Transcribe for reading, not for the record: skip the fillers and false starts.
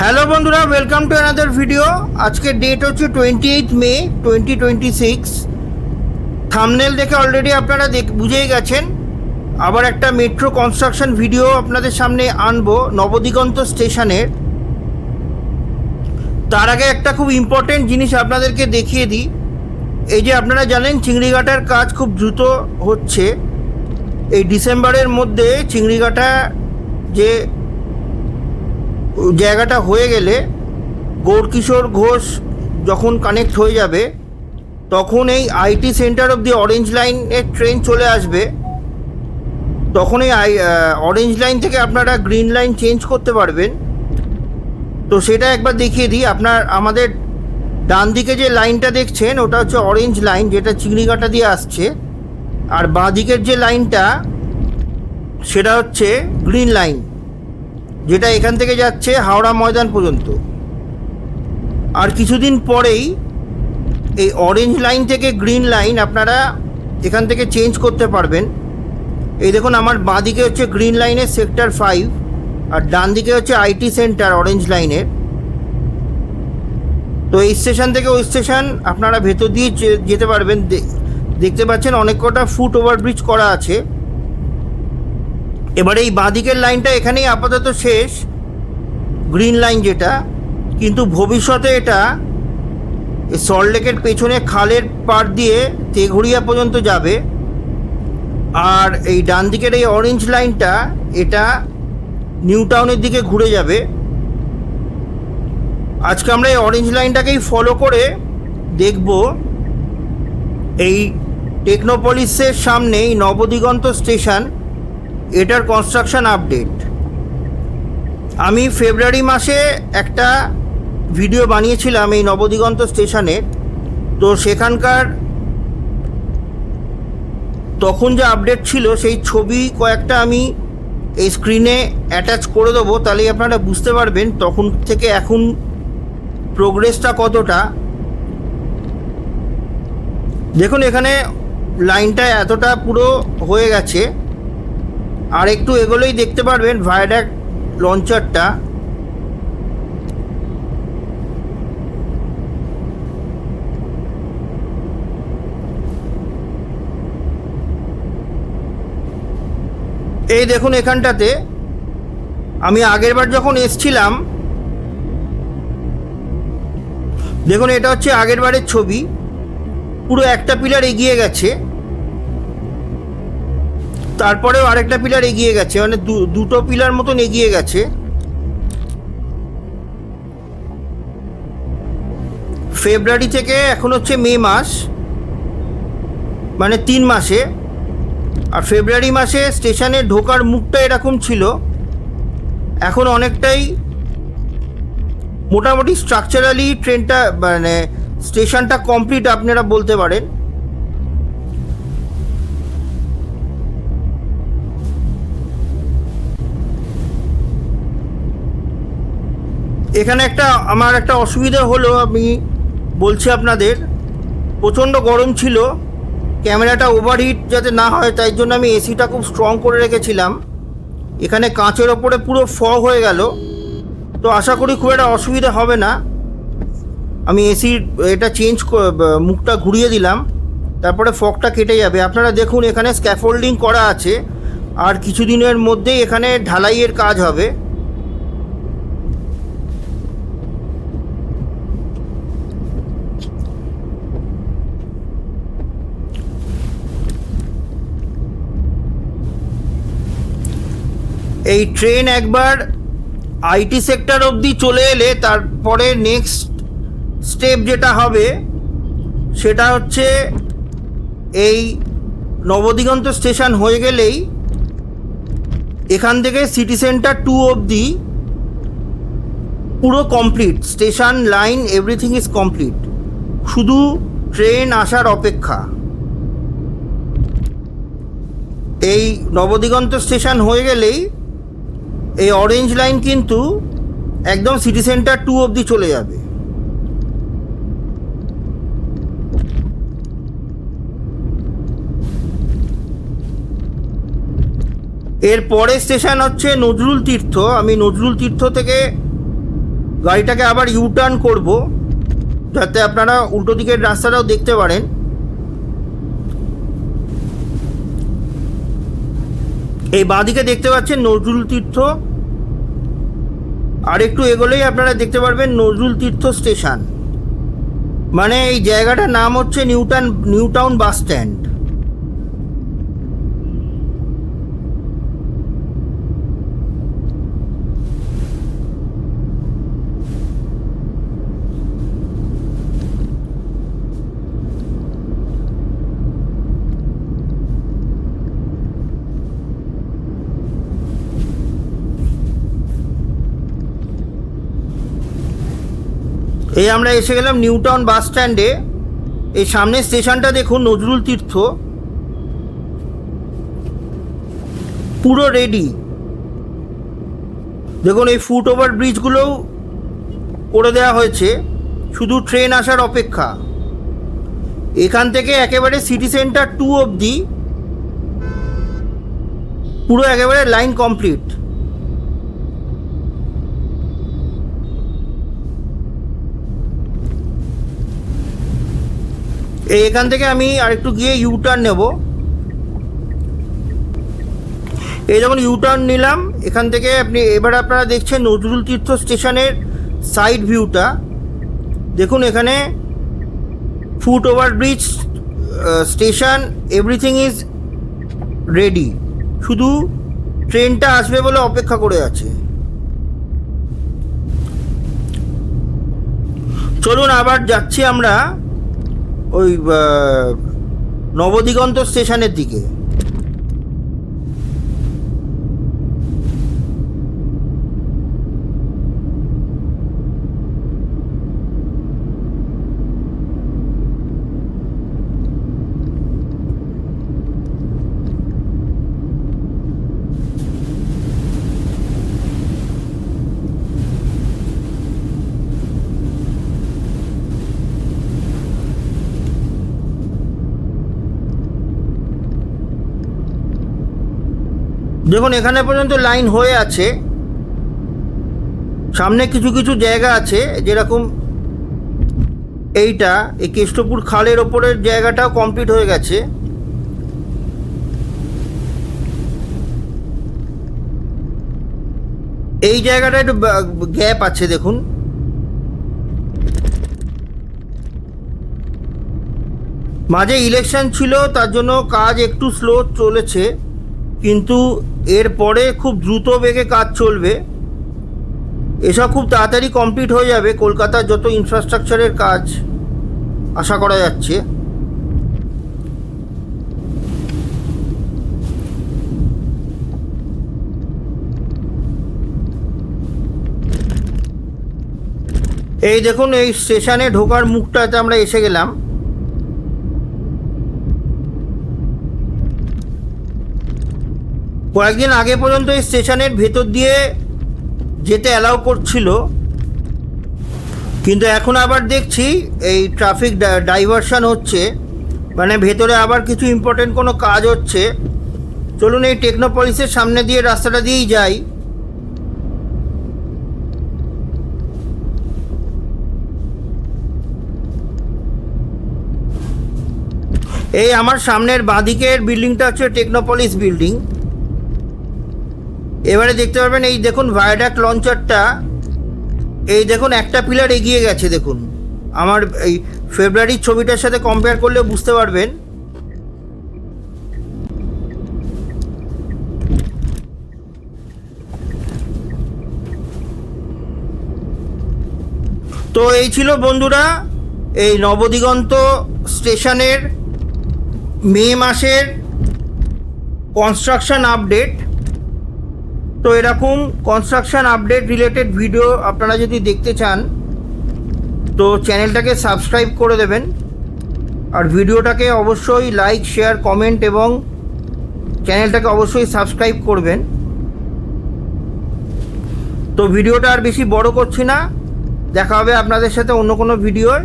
Hello বন্ধুরা, welcome to another video. আজকে date হচ্ছে 28 মে 2026। থাম্বনেল দেখে অলরেডি আপনারা বুঝেই গেছেন। আবার একটা মেট্রো কনস্ট্রাকশন ভিডিও আপনাদের সামনে আনবো নবদিগন্ত স্টেশনের। তার আগে একটা খুব ইম্পর্টেন্ট জিনিস আপনাদেরকে দেখিয়ে দিই। এই যে আপনারা জানেন চিংড়িঘাটার কাজ খুব দ্রুত হচ্ছে। এই ডিসেম্বরের মধ্যে চিংড়িঘাটা যে জায়গাটা হয়ে গেলে গৌরকিশোর ঘোষ যখন কানেক্ট হয়ে যাবে তখন এই IT centre of the orange লাইনের ট্রেন চলে আসবে। তখন এই অরেঞ্জ লাইন থেকে আপনারা গ্রিন লাইন চেঞ্জ করতে পারবেন। তো সেটা একবার দেখিয়ে দিই। আমাদের ডান দিকে যে লাইনটা দেখছেন ওটা হচ্ছে অরেঞ্জ লাইন, যেটা চিংড়িঘাটা দিয়ে আসছে। আর বাঁ দিকের যে লাইনটা সেটা হচ্ছে গ্রিন লাইন, যেটা এখান থেকে যাচ্ছে হাওড়া ময়দান পর্যন্ত। আর কিছুদিন পরেই এই অরেঞ্জ লাইন থেকে গ্রিন লাইন আপনারা এখান থেকে চেঞ্জ করতে পারবেন। এই দেখুন, আমার বাঁ দিকে হচ্ছে গ্রিন লাইনের সেক্টর 5 আর ডান দিকে হচ্ছে আইটি সেন্টার অরেঞ্জ লাইনের। তো এই স্টেশন থেকে ওই স্টেশন আপনারা ভেতর দিয়ে যেতে পারবেন। দেখতে পাচ্ছেন অনেক কটা ফুট ওভারব্রিজ করা আছে। এবারে এই বাঁদিকের লাইনটা এখানেই আপাতত শেষ, গ্রিন লাইন যেটা। কিন্তু ভবিষ্যতে এটা সল্টলেকের পেছনে খালের পাড় দিয়ে তেঘড়িয়া পর্যন্ত যাবে। আর এই ডান দিকের এই অরেঞ্জ লাইনটা এটা নিউ টাউনের দিকে ঘুরে যাবে। আজকে আমরা এই অরেঞ্জ লাইনটাকেই ফলো করে দেখব এই টেকনোপলিসের সামনেই নবদিগন্ত স্টেশন, এটার কনস্ট্রাকশন আপডেট। আমি ফেব্রুয়ারি মাসে একটা ভিডিও বানিয়েছিলাম এই নবদিগন্ত স্টেশনে। তো সেখানকার তখন যে আপডেট ছিল সেই ছবি কয়েকটা আমি এই স্ক্রিনে অ্যাটাচ করে দেবো, তাহলেই আপনারা বুঝতে পারবেন তখন থেকে এখন প্রোগ্রেসটা কতটা। দেখুন এখানে লাইনটা এতটা পুরো হয়ে গেছে। আর একটু এগোলেই দেখতে পারবেন ভায়াডাক্ট লঞ্চারটা। এই দেখুন এখানটাতে আমি আগেরবার যখন এসছিলাম, দেখুন এটা হচ্ছে আগেরবারের ছবি। পুরো একটা পিলার এগিয়ে গেছে, তারপরেও আরেকটা পিলার এগিয়ে গেছে, মানে দুটো পিলার মতন এগিয়ে গেছে। ফেব্রুয়ারি থেকে এখন হচ্ছে মে মাস, মানে 3 মাসে। আর ফেব্রুয়ারি মাসে স্টেশনে ঢোকার মুখটা এরকম ছিল, এখন অনেকটাই মোটামুটি স্ট্রাকচারালি ট্রেনটা মানে স্টেশনটা কমপ্লিট আপনারা বলতে পারেন। এখানে আমার একটা অসুবিধা হলো, আমি বলছি আপনাদের। প্রচণ্ড গরম ছিল, ক্যামেরাটা ওভারহিট যাতে না হয় তাই জন্য আমি এসিটা খুব স্ট্রং করে রেখেছিলাম। এখানে কাঁচের ওপরে পুরো ফগ হয়ে গেল। তো আশা করি খুব একটা অসুবিধা হবে না। আমি এসির এটা মুখটা ঘুরিয়ে দিলাম, তারপরে ফগটা কেটে যাবে। আপনারা দেখুন এখানে স্ক্যাফোল্ডিং করা আছে, আর কিছুদিনের মধ্যেই এখানে ঢালাইয়ের কাজ হবে। এই ট্রেন একবার আইটি সেক্টর অবধি চলে এলে তারপরে নেক্সট স্টেপ যেটা হবে সেটা হচ্ছে এই নবদিগন্ত স্টেশন হয়ে গেলেই এখান থেকে সিটি সেন্টার 2 অবধি পুরো complete. Station line everything is complete, শুধু ট্রেন আসার অপেক্ষা। এই নবদিগন্ত স্টেশন হয়ে গেলেই এই অরেঞ্জ লাইন কিন্তু একদম সিটি সেন্টার 2 অবধি চলে যাবে। এর পরের স্টেশন হচ্ছে নজরুল তীর্থ। আমি নজরুল তীর্থ থেকে গাড়িটাকে আবার ইউ টার্ন করব, যাতে আপনারা উল্টো দিকের রাস্তাটাও দেখতে পারেন। এই বাঁদিকে দেখতে পাচ্ছেন নজরুল তীর্থ, আর একটু এগোলেই আপনারা দেখতে পারবেন নজরুল তীর্থ স্টেশন। মানে এই জায়গাটার নাম হচ্ছে নিউ টাউন বাস স্ট্যান্ড। এই আমরা এসে গেলাম নিউ টাউন বাস স্ট্যান্ডে। এই সামনের স্টেশনটা দেখুন, নজরুল তীর্থ, পুরো রেডি। দেখুন এই ফুট ওভার ব্রিজগুলোও করে দেওয়া হয়েছে, শুধু ট্রেন আসার অপেক্ষা। এখান থেকে একেবারে সিটি সেন্টার 2 অবধি পুরো একেবারে লাইন কমপ্লিট। এখান থেকে আমি আরেকটু গিয়ে ইউ টার্ন নেব। এই যখন ইউ টার্ন নিলাম, এখান থেকে এবার আপনারা দেখছেন নজরুল তীর্থ স্টেশনের সাইড ভিউটা। দেখুন এখানে foot over bridge, station, everything is ready, শুধু ট্রেনটা আসবে বলে অপেক্ষা করে আছে। চলুন আবার যাচ্ছি আমরা ওই নবদিগন্ত স্টেশনের দিকে। দেখুন এখানে পর্যন্ত লাইন হয়ে আছে। সামনে কিছু কিছু জায়গা আছে, যেরকম এইটা, এই কেষ্টপুর খালের ওপরের জায়গাটাও কমপ্লিট হয়ে গেছে। এই জায়গাটা একটু গ্যাপ আছে দেখুন। মাঝে ইলেকশন ছিল, তার জন্য কাজ একটু স্লো চলেছে, কিন্তু এরপরে খুব দ্রুত বেগে কাজ চলবে। এসব খুব তাড়াতাড়ি কমপ্লিট হয়ে যাবে। কলকাতার যত ইনফ্রাস্ট্রাকচারের কাজ আশা করা যাচ্ছে। এই দেখুন এই স্টেশনে ঢোকার মুখটাতে আমরা এসে গেলাম। কয়েকদিন আগে পর্যন্ত এই স্টেশনের ভেতর দিয়ে যেতে অ্যালাউ করছিল, কিন্তু এখন আবার দেখছি এই ট্রাফিক ডাইভারশন হচ্ছে, মানে ভেতরে আবার কিছু ইম্পর্টেন্ট কোনো কাজ হচ্ছে। চলুন এই টেকনোপলিসের সামনে দিয়ে রাস্তাটা দিয়েই যাই। এই আমার সামনের বাঁদিকের বিল্ডিংটা হচ্ছে টেকনোপলিস বিল্ডিং। এবারে দেখতে পারবেন এই দেখুন ভায়াডাক্ট লঞ্চারটা, এই দেখুন একটা পিলার এগিয়ে গেছে। দেখুন আমার এই ফেব্রুয়ারির ছবিটার সাথে কম্পেয়ার করলে বুঝতে পারবেন। তো এই ছিল বন্ধুরা এই নবদিগন্ত স্টেশনের মে মাসের কনস্ট্রাকশন আপডেট। তো এরকম কনস্ট্রাকশন আপডেট রিলেটেড ভিডিও আপনারা যদি দেখতে চান তো চ্যানেলটাকে সাবস্ক্রাইব করে দেবেন, আর ভিডিওটাকে অবশ্যই লাইক, শেয়ার, কমেন্ট এবং চ্যানেলটাকে অবশ্যই সাবস্ক্রাইব করবেন। তো ভিডিওটা আর বেশি বড় করছি না, দেখা হবে আপনাদের সাথে অন্য কোনো ভিডিওয়।